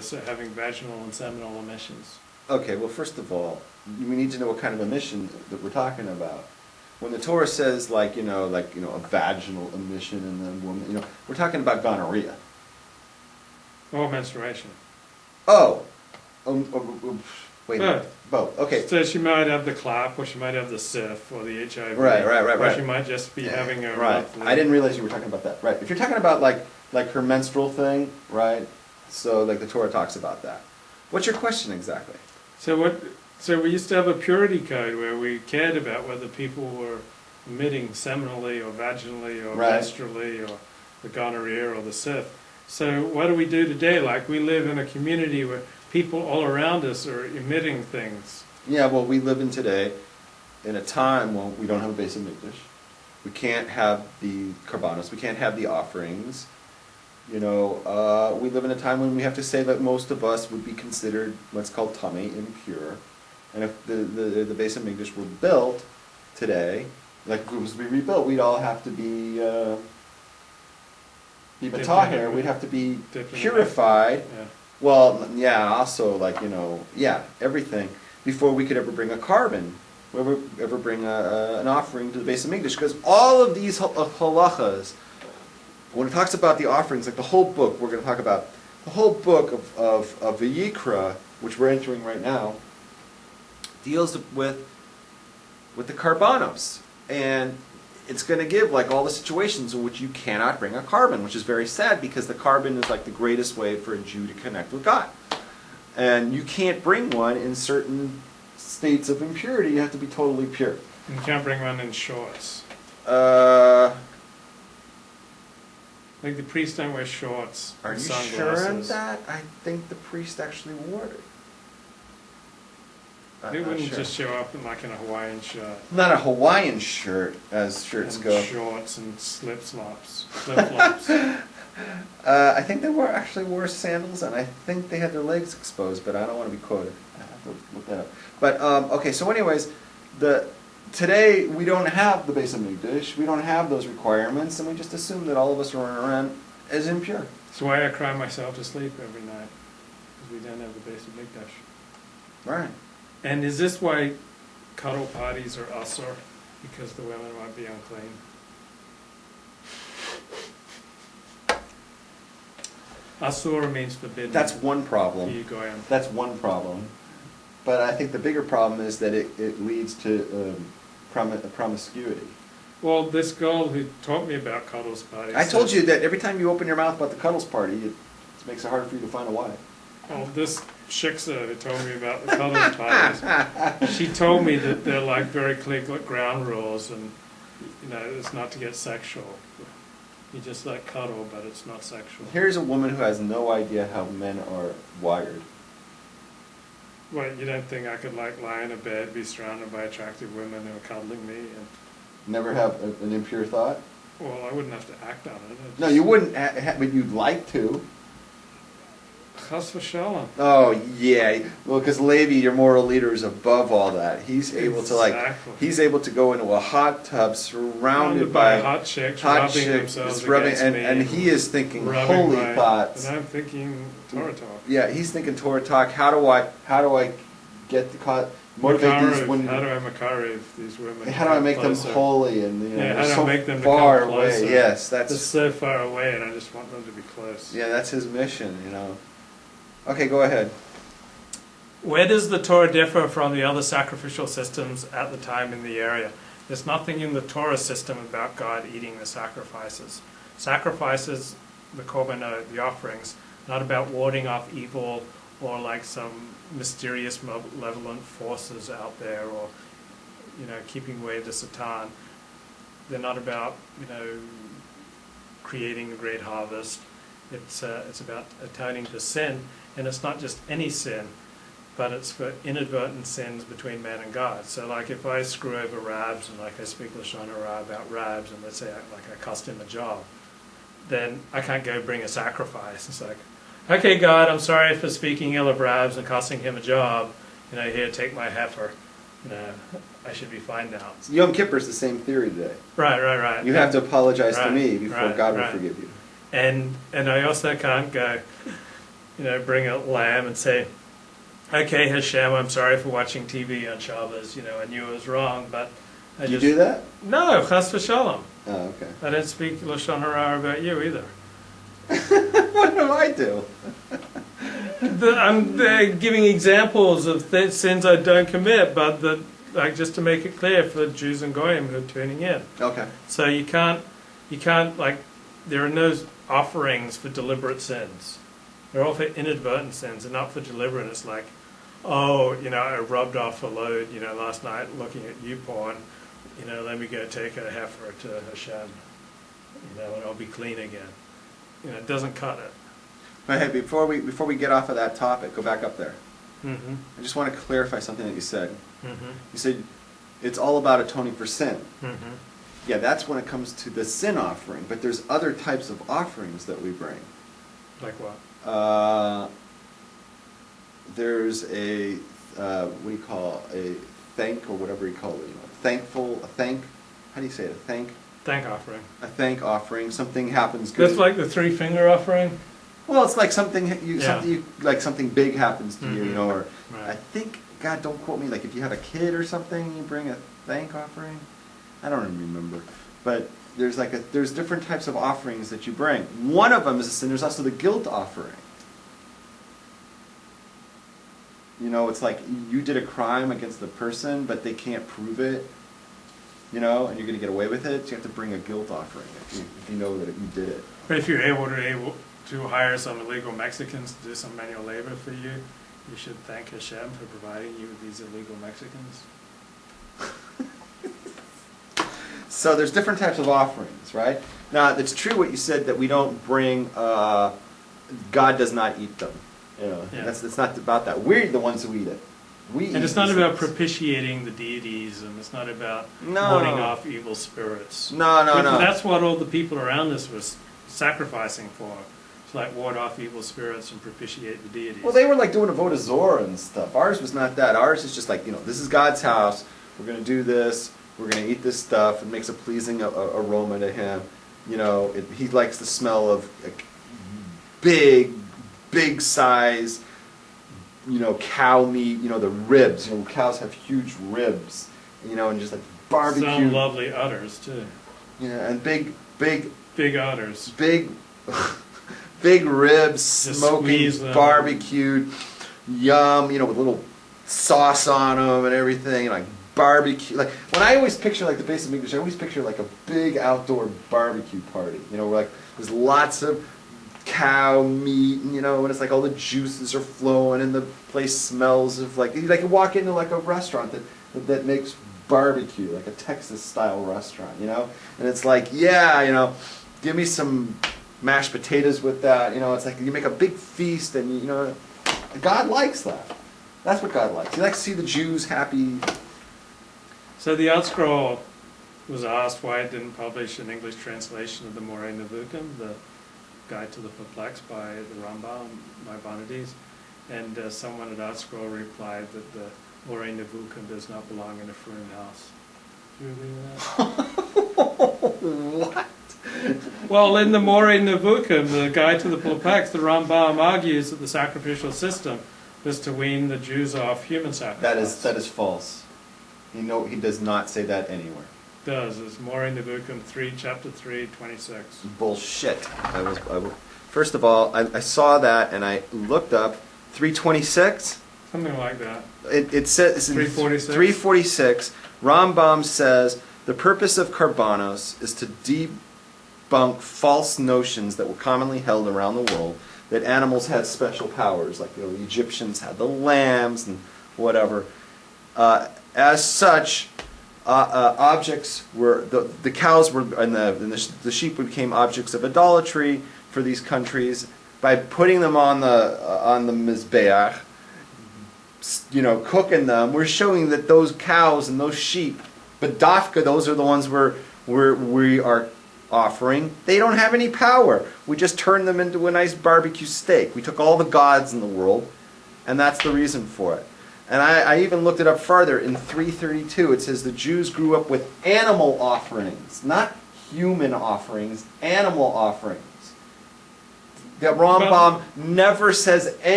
So having vaginal and seminal emissions. Okay, well, first of all, we need to know what kind of emission that we're talking about. When the Torah says, a vaginal emission in the woman, we're talking about gonorrhea. Or menstruation. Oh, wait a Both. minute. Both. Okay. So she might have the clap, or she might have the SIF, or the HIV. Right. Or she might just be having a Right. monthly. I didn't realize you were talking about that. Right. If you're talking about like her menstrual thing, right? So the Torah talks about that. What's your question exactly? So we used to have a purity code where we cared about whether people were emitting seminally or vaginally or menstrually or the gonorrhea or the SIF. So what do we do today? Like, we live in a community where people all around us are emitting things. Yeah, well, we live in today in a time when we don't have a base of mikdash. We can't have the karbanos. We can't have the offerings. We live in a time when we have to say that most of us would be considered what's called tamei, impure. And if the base of mikdash were built today, like if it was to be rebuilt, we'd all have to be matahir. We'd have to be purified. Yeah. Well, yeah, also everything before we could ever bring a carbon, ever bring an offering to the base of mikdash, because all of these halachas. When it talks about the offerings, like the whole book, we're going to talk about the whole book of Vayikra, which we're entering right now, deals with the karbanos. And it's going to give all the situations in which you cannot bring a carbon, which is very sad because the carbon is the greatest way for a Jew to connect with God. And you can't bring one in certain states of impurity. You have to be totally pure. You can't bring one in shorts. Like the priest don't wear shorts. Are you sunglasses. sure on that? I think the priest actually wore it. They wouldn't just show up in a Hawaiian shirt. Not a Hawaiian shirt, as shirts and go. Shorts and flip-flops. I think they actually wore sandals, and I think they had their legs exposed, but I don't want to be quoted. I have to look that up. But okay, so anyways, today we don't have the base of mikdash. We don't have those requirements, and we just assume that all of us are running around as impure. That's why I cry myself to sleep every night, because we don't have the base of mikdash. Right. And is this why cuddle parties are asur? Because the women might be unclean? Asur means forbidden. That's one problem. That's one problem. But I think the bigger problem is that it leads to promiscuity. Well, this girl who taught me about cuddles parties... I told you that every time you open your mouth about the cuddles party, it makes it harder for you to find a wife. Well, this shiksa who told me about the cuddles parties, she told me that they're very clear ground rules, and it's not to get sexual. You just cuddle, but it's not sexual. Here's a woman who has no idea how men are wired. What, you don't think I could lie in a bed, be surrounded by attractive women who are cuddling me? And never have an impure thought? Well, I wouldn't have to act on it. No, you wouldn't, but you'd like to. Chas v'shalom. Oh, yeah. Well, because Levi, your moral leader, is above all that. He's able to he's able to go into a hot tub surrounded by hot chicks rubbing themselves against me. And he is thinking holy thoughts. And I'm thinking Torah talk. Yeah, he's thinking Torah talk. How do I get the motivate these women? How do I makarev these women? How do I make them holy and how do so I make them far become away? closer? Yes, they're so far away, and I just want them to be close. Yeah, that's his mission, Okay, go ahead. Where does the Torah differ from the other sacrificial systems at the time in the area? There's nothing in the Torah system about God eating the sacrifices. Sacrifices, the korbanot, the offerings, not about warding off evil or some mysterious malevolent forces out there, or keeping away the Satan. They're not about creating a great harvest. It's about atoning for sin, and it's not just any sin, but it's for inadvertent sins between man and God. So if I screw over Rabs, and I speak Lashon Hara about Rabs, and let's say I cost him a job, then I can't go bring a sacrifice. It's okay, God, I'm sorry for speaking ill of Rabs and costing him a job. Here, take my heifer. I should be fine now. Yom Kippur is the same theory today. Right. You have to apologize to me before God will forgive you. And I also can't go, bring a lamb and say, okay, Hashem, I'm sorry for watching TV on Shabbos, I knew it was wrong, but I You do that? No, chas v'shalom. Oh, okay. I didn't speak Lashon Hara about you either. What do I do? I'm giving examples of sins I don't commit, but just to make it clear for Jews and Goyim who are tuning in. Okay. So you can't there are no offerings for deliberate sins. They're all for inadvertent sins and not for deliberate. It's like, I rubbed off a load, last night looking at YouPorn. Let me go take a heifer to Hashem, and I'll be clean again. It doesn't cut it. But hey, before we get off of that topic, go back up there. Mm-hmm. I just want to clarify something that you said. Mm-hmm. You said it's all about atoning for sin. Mm-hmm. Yeah, that's when it comes to the sin offering. But there's other types of offerings that we bring. Like what? There's a what do you call a thank or whatever you call it? How do you say it? Thank offering. A thank offering. Something happens good. That's like the 3-finger offering. Well, it's like something big happens to you, or Right. I think, God, don't quote me. Like if you have a kid or something, you bring a thank offering. I don't even remember, but there's different types of offerings that you bring. One of them is a sin. There's also the guilt offering. It's like you did a crime against the person, but they can't prove it. And you're going to get away with it. So you have to bring a guilt offering if you know that you did it. But if you're able to hire some illegal Mexicans to do some manual labor for you, you should thank Hashem for providing you with these illegal Mexicans. So there's different types of offerings, right? Now, it's true what you said that we don't bring, God does not eat them. Yeah. It's not about that. We're the ones who eat it. And it's not about propitiating the deities, and it's not about warding off evil spirits. No. That's what all the people around us were sacrificing for. To ward off evil spirits and propitiate the deities. Well, they were doing a vote of Zorah and stuff. Ours was not that. Ours is just this is God's house. We're going to do this. We're going to eat this stuff. It makes a pleasing aroma to Him. He likes the smell of big size, cow meat. The ribs. Cows have huge ribs. And just barbecue. Some lovely udders too. Yeah, and big udders. Big ribs, smoking, barbecued, yum, with little sauce on them and everything, barbecue. When I always picture the base of English, I always picture a big outdoor barbecue party. Where there's lots of cow meat, and when it's all the juices are flowing and the place smells of you walk into a restaurant that makes barbecue, like a Texas style restaurant, and it's give me some mashed potatoes with that, it's you make a big feast, and God likes that. That's what God likes. He likes to see the Jews happy. So the Outscroll was asked why it didn't publish an English translation of the Moreh Nevuchim, the Guide to the Perplexed by the Rambam, Maimonides, and someone at Outscroll replied that the Moreh Nevuchim does not belong in a Furim house. Do you agree with that? What? Well, in the Moreh Nevuchim, the Guide to the Perplexed, the Rambam argues that the sacrificial system was to wean the Jews off human sacrifice. That is false. He does not say that anywhere. It does. It's Moreh Nevuchim 3, chapter 3, 26. Bullshit. First of all, I saw that and I looked up 326. Something like that. It says 346. 346. Rambam says the purpose of Karbanos is to debunk false notions that were commonly held around the world that animals had special powers, the Egyptians had the lambs and whatever. As such, objects were the cows were and the sheep became objects of idolatry for these countries by putting them on the mizbeach, cooking them. We're showing that those cows and those sheep, but dafka, those are the ones we are offering. They don't have any power. We just turned them into a nice barbecue steak. We took all the gods in the world, and that's the reason for it. And I even looked it up further. In 332, it says the Jews grew up with animal offerings, not human offerings, animal offerings. The Rambam never says any